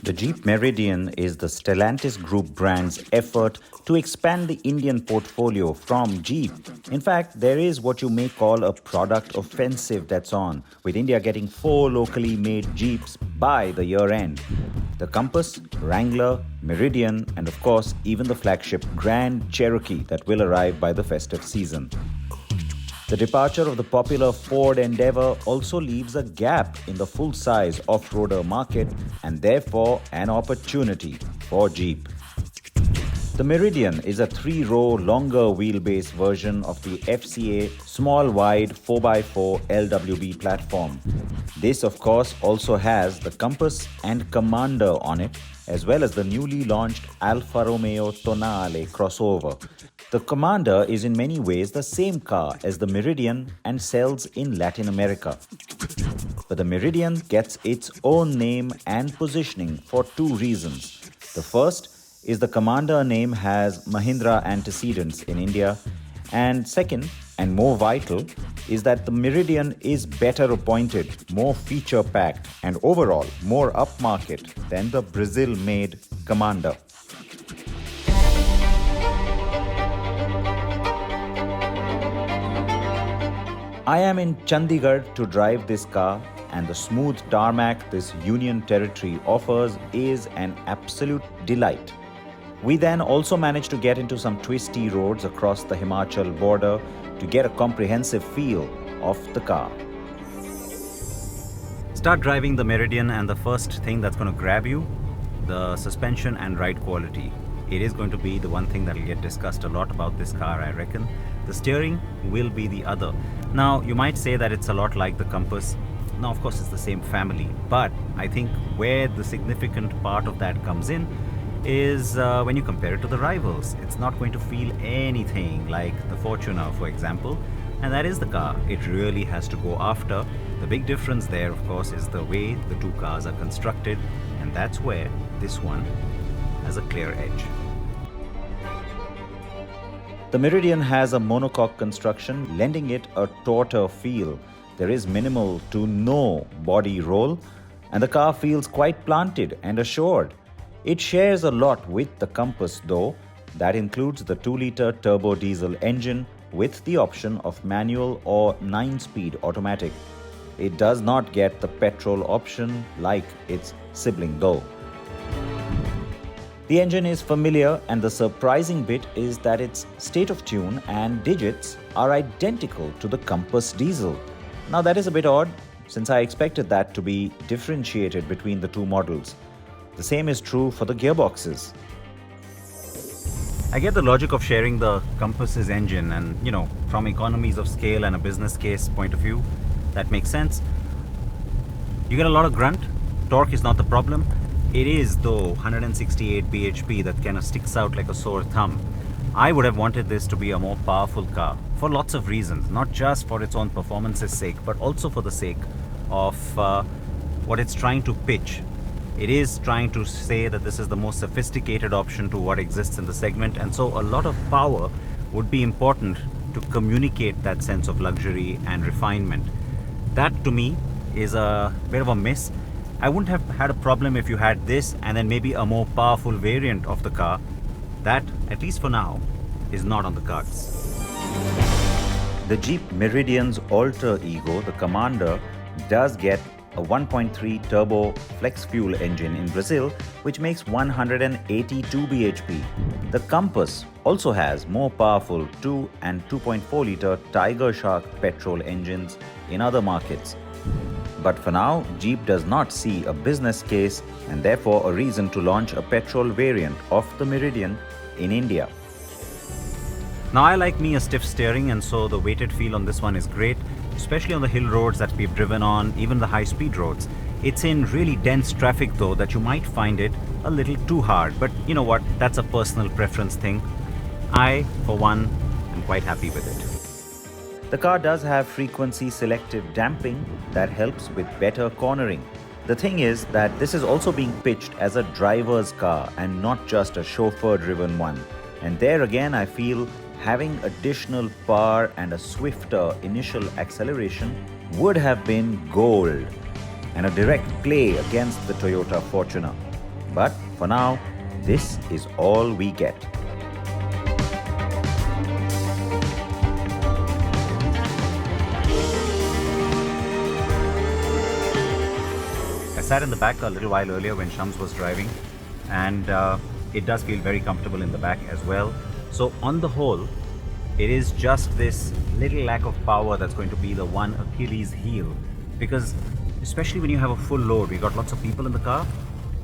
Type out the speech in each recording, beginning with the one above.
The Jeep Meridian is the Stellantis Group brand's effort to expand the Indian portfolio from Jeep. In fact, there is what you may call a product offensive that's on, with India getting 4 locally made Jeeps by the year end. The Compass, Wrangler, Meridian, and of course, even the flagship Grand Cherokee that will arrive by the festive season. The departure of the popular Ford Endeavour also leaves a gap in the full-size off-roader market and therefore an opportunity for Jeep. The Meridian is a 3-row longer wheelbase version of the FCA small wide 4x4 LWB platform. This of course also has the Compass and Commander on it, as well as the newly launched Alfa Romeo Tonale crossover. The Commander is in many ways the same car as the Meridian and sells in Latin America. But the Meridian gets its own name and positioning for 2 reasons. The first is the Commander name has Mahindra antecedents in India, and second, and more vital, is that the Meridian is better appointed, more feature-packed, and overall more upmarket than the Brazil-made Commander. I am in Chandigarh to drive this car, and the smooth tarmac this Union Territory offers is an absolute delight. We then also managed to get into some twisty roads across the Himachal border to get a comprehensive feel of the car. Start driving the Meridian and the first thing that's going to grab you, the suspension and ride quality. It is going to be the one thing that will get discussed a lot about this car, I reckon. The steering will be the other. Now, you might say that it's a lot like the Compass. Now, of course, it's the same family, but I think where the significant part of that comes in is when you compare it to the rivals. It's not going to feel anything like the Fortuner, for example, and that is the car it really has to go after. The big difference there, of course, is the way the 2 cars are constructed, and that's where this one has a clear edge. The Meridian has a monocoque construction, lending it a tauter feel. There is minimal to no body roll, and the car feels quite planted and assured. It shares a lot with the Compass though. That includes the 2-litre turbo diesel engine with the option of manual or 9-speed automatic. It does not get the petrol option like its sibling though. The engine is familiar, and the surprising bit is that its state of tune and digits are identical to the Compass diesel. Now that is a bit odd, since I expected that to be differentiated between the 2 models. The same is true for the gearboxes. I get the logic of sharing the Compass's engine, and from economies of scale and a business case point of view, that makes sense. You get a lot of grunt. Torque is not the problem. It is though 168 bhp that kind of sticks out like a sore thumb. I would have wanted this to be a more powerful car for lots of reasons, not just for its own performance's sake, but also for the sake of what it's trying to pitch. It is trying to say that this is the most sophisticated option to what exists in the segment, and so a lot of power would be important to communicate that sense of luxury and refinement. That to me is a bit of a miss. I wouldn't have had a problem if you had this and then maybe a more powerful variant of the car. That, at least for now, is not on the cards. The Jeep Meridian's alter ego, the Commander, does get a 1.3 turbo flex fuel engine in Brazil, which makes 182 bhp. The Compass also has more powerful 2 and 2.4 litre Tiger Shark petrol engines in other markets. But for now, Jeep does not see a business case and therefore a reason to launch a petrol variant of the Meridian in India. Now I like me a stiff steering, and so the weighted feel on this one is great, especially on the hill roads that we've driven on, even the high-speed roads. It's in really dense traffic though that you might find it a little too hard, but you know what, that's a personal preference thing. I, for one, am quite happy with it. The car does have frequency selective damping that helps with better cornering. The thing is that this is also being pitched as a driver's car and not just a chauffeur-driven one. And there again, I feel having additional power and a swifter initial acceleration would have been gold. and a direct play against the Toyota Fortuner. But for now, this is all we get. I sat in the back a little while earlier when Shams was driving, and it does feel very comfortable in the back as well. So on the whole, it is just this little lack of power that's going to be the one Achilles heel, because especially when you have a full load, we got lots of people in the car,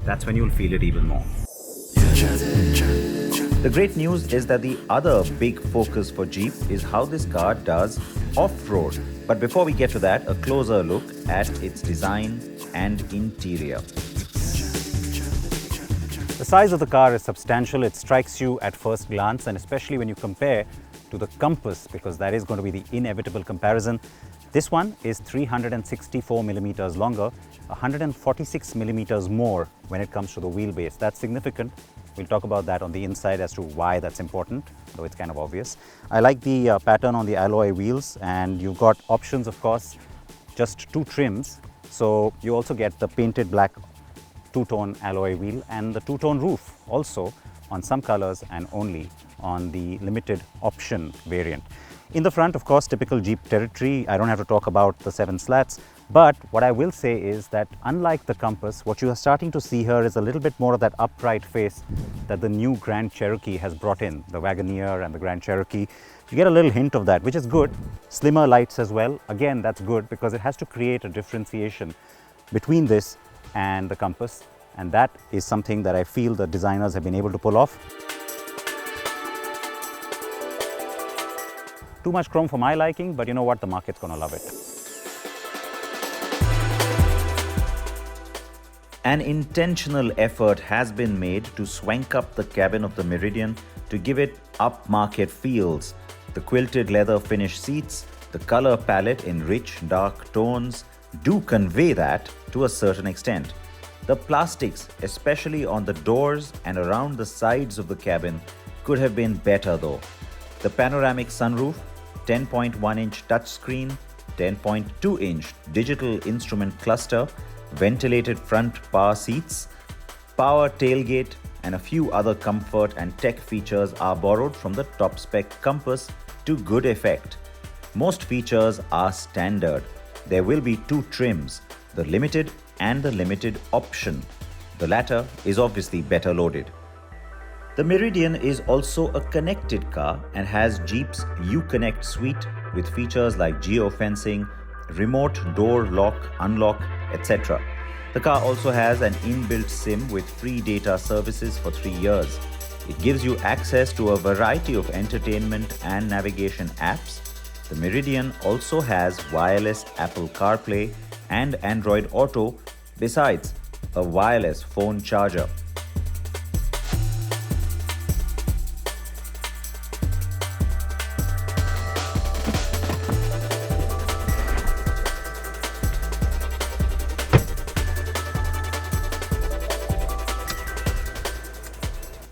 that's when you'll feel it even more. The great news is that the other big focus for Jeep is how this car does off-road. But before we get to that, a closer look at its design and interior. The size of the car is substantial. It strikes you at first glance, and especially when you compare to the Compass, because that is going to be the inevitable comparison. This one is 364 millimeters longer, 146 millimeters more when it comes to the wheelbase. That's significant. We'll talk about that on the inside as to why that's important, though it's kind of obvious. I like the pattern on the alloy wheels, and you've got options, of course, just two trims. So you also get the painted black two-tone alloy wheel and the two-tone roof also on some colors and only on the limited option variant. In the front, of course, typical Jeep territory. I don't have to talk about the 7 slats, but what I will say is that unlike the Compass, what you are starting to see here is a little bit more of that upright face that the new Grand Cherokee has brought in, the Wagoneer and the Grand Cherokee. You get a little hint of that, which is good. Slimmer lights as well. Again, that's good because it has to create a differentiation between this and the Compass, and that is something that I feel the designers have been able to pull off. Too much chrome for my liking, but you know what, the market's gonna love it. An intentional effort has been made to swank up the cabin of the Meridian to give it upmarket feels. The quilted leather finish seats, the color palette in rich, dark tones do convey that to a certain extent. The plastics, especially on the doors and around the sides of the cabin, could have been better though. The panoramic sunroof, 10.1-inch touchscreen, 10.2-inch digital instrument cluster, ventilated front power seats, power tailgate, and a few other comfort and tech features are borrowed from the top-spec Compass to good effect. Most features are standard. There will be 2 trims, the Limited and the Limited Option. The latter is obviously better loaded. The Meridian is also a connected car and has Jeep's UCONNECT suite with features like geofencing, remote door lock, unlock, etc. The car also has an inbuilt SIM with free data services for 3 years. It gives you access to a variety of entertainment and navigation apps. The Meridian also has wireless Apple CarPlay and Android Auto, besides a wireless phone charger.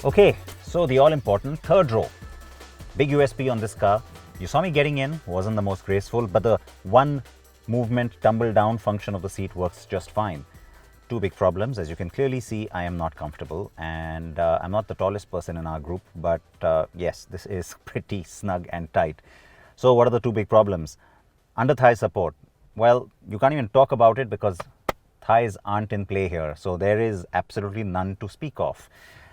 Okay, so the all-important third row. Big USP on this car. You saw me getting in, wasn't the most graceful, but the one movement tumble down function of the seat works just fine. 2 big problems. As you can clearly see, I am not comfortable, and I'm not the tallest person in our group, but yes, this is pretty snug and tight. So what are the 2 big problems? Under thigh support. Well, you can't even talk about it because thighs aren't in play here, so there is absolutely none to speak of.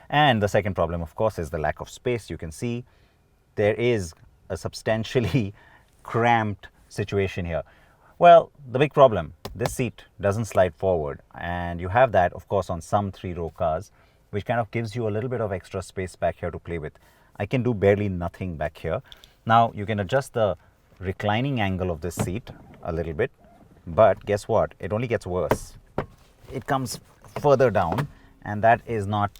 And the second problem, of course, is the lack of space. You can see there is a substantially cramped situation here. Well, the big problem, this seat doesn't slide forward, and you have that, of course, on some 3-row cars, which kind of gives you a little bit of extra space back here to play with. I can do barely nothing back here. Now, you can adjust the reclining angle of this seat a little bit, but guess what? It only gets worse. It comes further down, and that is not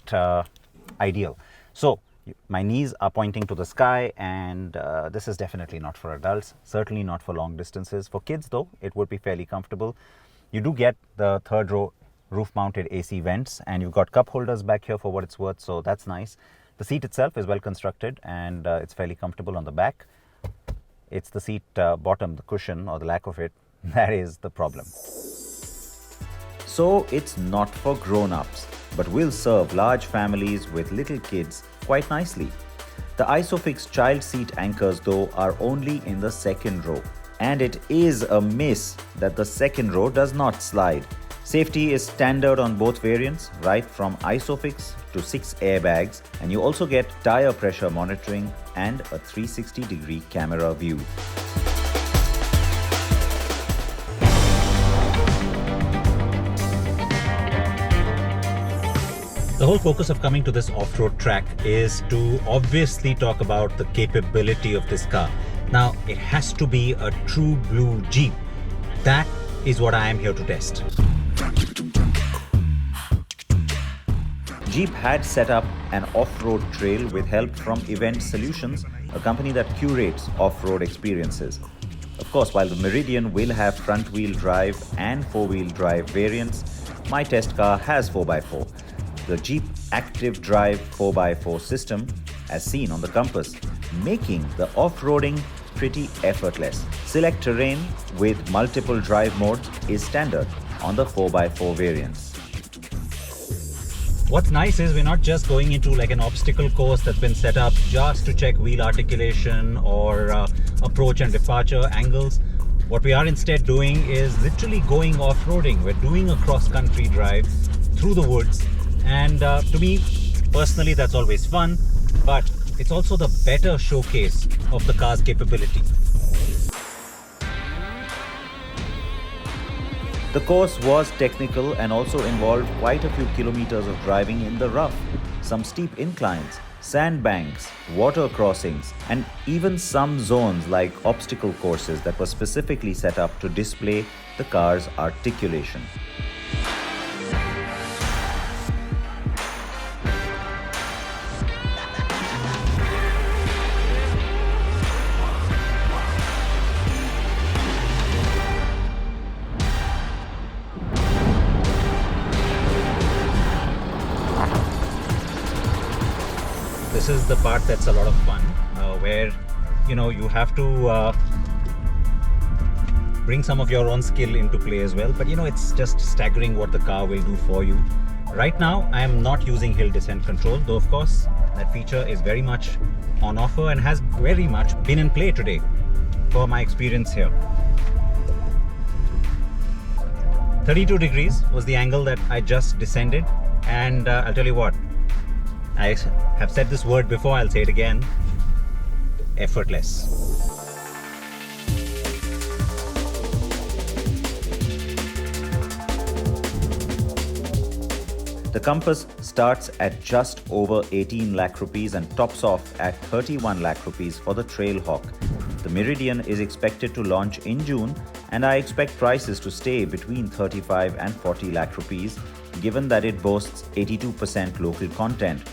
ideal. So my knees are pointing to the sky, and this is definitely not for adults, certainly not for long distances. For kids though, it would be fairly comfortable. You do get the third row roof mounted AC vents, and you've got cup holders back here for what it's worth, so that's nice. The seat itself is well constructed, and it's fairly comfortable on the back. It's the seat bottom, the cushion or the lack of it, that is the problem. So it's not for grown-ups, but will serve large families with little kids quite nicely. The ISOFIX child seat anchors though are only in the second row. And it is a miss that the second row does not slide. Safety is standard on both variants, right from ISOFIX to 6 airbags, and you also get tire pressure monitoring and a 360-degree camera view. The whole focus of coming to this off-road track is to obviously talk about the capability of this car. Now, it has to be a true blue Jeep. That is what I am here to test. Jeep had set up an off-road trail with help from Event Solutions, a company that curates off-road experiences. Of course, while the Meridian will have front-wheel drive and four-wheel drive variants, my test car has 4x4. The Jeep Active Drive 4x4 system, as seen on the compass, making the off-roading pretty effortless. SELEC-TERRAIN with multiple drive modes is standard on the 4x4 variants. What's nice is we're not just going into like an obstacle course that's been set up just to check wheel articulation or approach and departure angles. What we are instead doing is literally going off-roading. We're doing a cross-country drive through the woods. And to me, personally, that's always fun, but it's also the better showcase of the car's capability. The course was technical and also involved quite a few kilometers of driving in the rough, some steep inclines, sandbanks, water crossings, and even some zones like obstacle courses that were specifically set up to display the car's articulation. This is the part that's a lot of fun, where you have to bring some of your own skill into play as well. But it's just staggering what the car will do for you. Right now, I am not using hill descent control, though of course that feature is very much on offer and has very much been in play today for my experience here. 32 degrees was the angle that I just descended, and I'll tell you what, I have said this word before, I'll say it again, effortless. The Compass starts at just over 18 lakh rupees and tops off at 31 lakh rupees for the Trailhawk. The Meridian is expected to launch in June, and I expect prices to stay between 35 and 40 lakh rupees, given that it boasts 82% local content.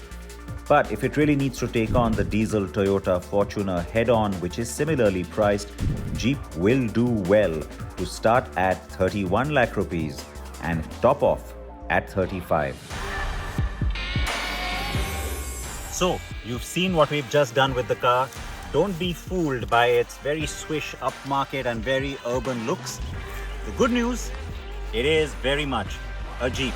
But if it really needs to take on the diesel Toyota Fortuner head-on, which is similarly priced, Jeep will do well to start at 31 lakh rupees and top off at 35. So, you've seen what we've just done with the car. Don't be fooled by its very swish upmarket and very urban looks. The good news, it is very much a Jeep.